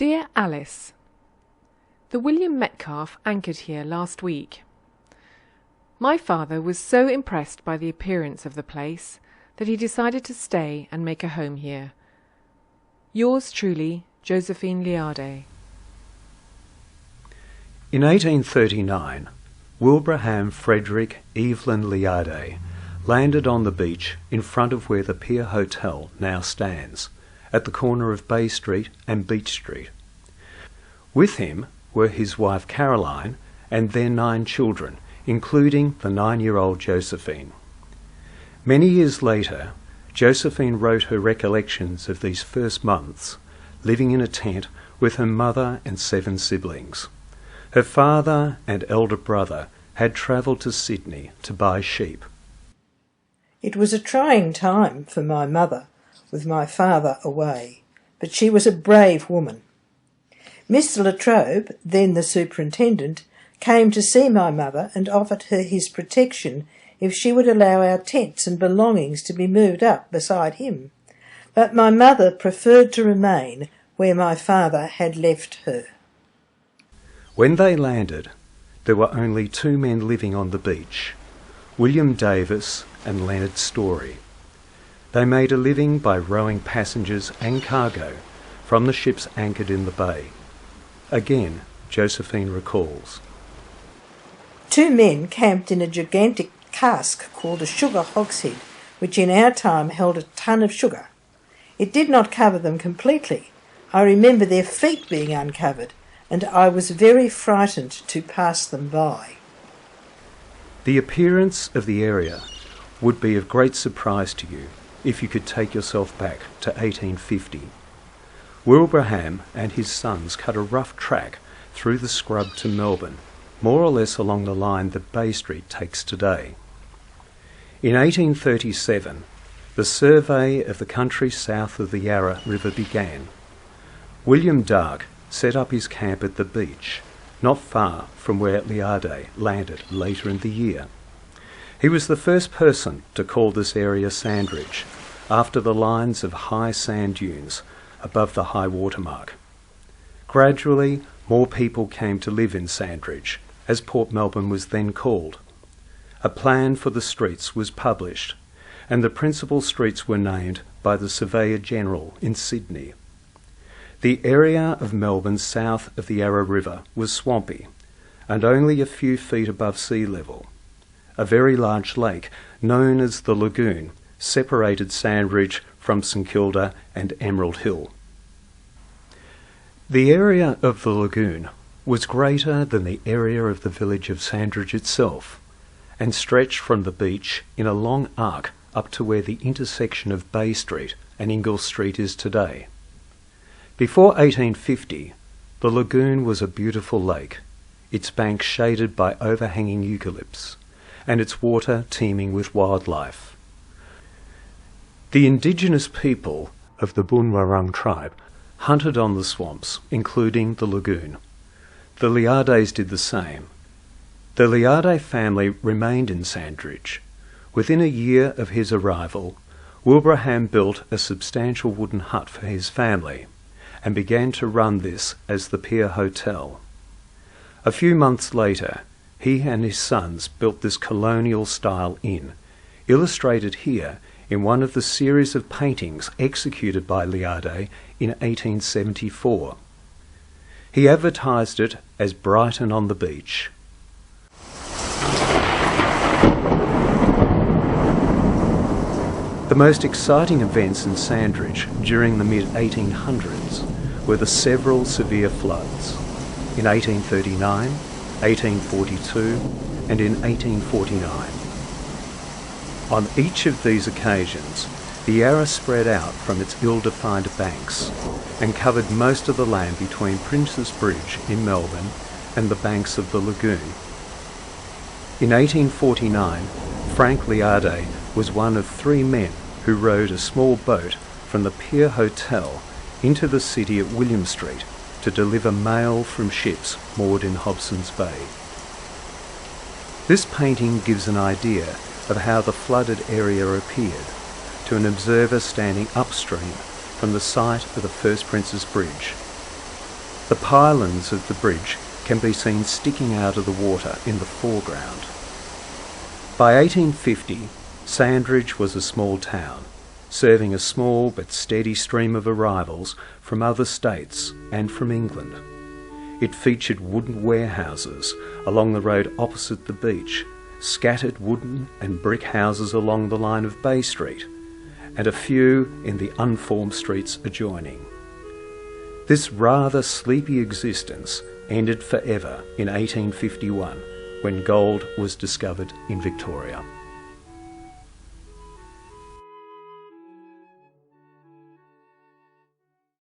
Dear Alice, the William Metcalfe anchored here last week. My father was so impressed by the appearance of the place that he decided to stay and make a home here. Yours truly, Josephine Liarde. In 1839, Wilbraham Frederick Evelyn Liarde landed on the beach in front of where the Pier Hotel now stands, at the corner of Bay Street and Beach Street. With him were his wife Caroline and their 9 children, including the 9-year-old Josephine. Many years later, Josephine wrote her recollections of these first months, living in a tent with her mother and 7 siblings. Her father and elder brother had travelled to Sydney to buy sheep. It was a trying time for my mother, with my father away, but she was a brave woman. Mr. Latrobe, then the superintendent, came to see my mother and offered her his protection if she would allow our tents and belongings to be moved up beside him. But my mother preferred to remain where my father had left her. When they landed, there were only 2 men living on the beach, William Davis and Leonard Story. They made a living by rowing passengers and cargo from the ships anchored in the bay. Again, Josephine recalls. 2 men camped in a gigantic cask called a sugar hogshead, which in our time held a ton of sugar. It did not cover them completely. I remember their feet being uncovered, and I was very frightened to pass them by. The appearance of the area would be of great surprise to you if you could take yourself back to 1850. Wilbraham and his sons cut a rough track through the scrub to Melbourne, more or less along the line that Bay Street takes today. In 1837, the survey of the country south of the Yarra River began. William Darke set up his camp at the beach, not far from where Liarde landed later in the year. He was the first person to call this area Sandridge, after the lines of high sand dunes above the high water mark. Gradually, more people came to live in Sandridge, as Port Melbourne was then called. A plan for the streets was published, and the principal streets were named by the Surveyor General in Sydney. The area of Melbourne south of the Yarra River was swampy, and only a few feet above sea level. A very large lake, known as the Lagoon, separated Sandridge from St Kilda and Emerald Hill. The area of the lagoon was greater than the area of the village of Sandridge itself, and stretched from the beach in a long arc up to where the intersection of Bay Street and Ingalls Street is today. Before 1850, the lagoon was a beautiful lake, its banks shaded by overhanging eucalypts, and its water teeming with wildlife. The indigenous people of the Bunwarung tribe hunted on the swamps, including the lagoon. The Liardes did the same. The Liarde family remained in Sandridge. Within a year of his arrival, Wilbraham built a substantial wooden hut for his family and began to run this as the Pier Hotel. A few months later, he and his sons built this colonial-style inn, illustrated here in one of the series of paintings executed by Liarde in 1874. He advertised it as Brighton on the Beach. The most exciting events in Sandridge during the mid-1800s were the several severe floods in 1839, 1842 and in 1849. On each of these occasions, the Yarra spread out from its ill-defined banks and covered most of the land between Princes Bridge in Melbourne and the banks of the lagoon. In 1849, Frank Liarde was one of 3 men who rowed a small boat from the Pier Hotel into the city at William Street to deliver mail from ships moored in Hobson's Bay. This painting gives an idea of how the flooded area appeared to an observer standing upstream from the site of the first Princes Bridge. The pylons of the bridge can be seen sticking out of the water in the foreground. By 1850, Sandridge was a small town, serving a small but steady stream of arrivals from other states and from England. It featured wooden warehouses along the road opposite the beach, scattered wooden and brick houses along the line of Bay Street, and a few in the unformed streets adjoining. This rather sleepy existence ended forever in 1851, when gold was discovered in Victoria.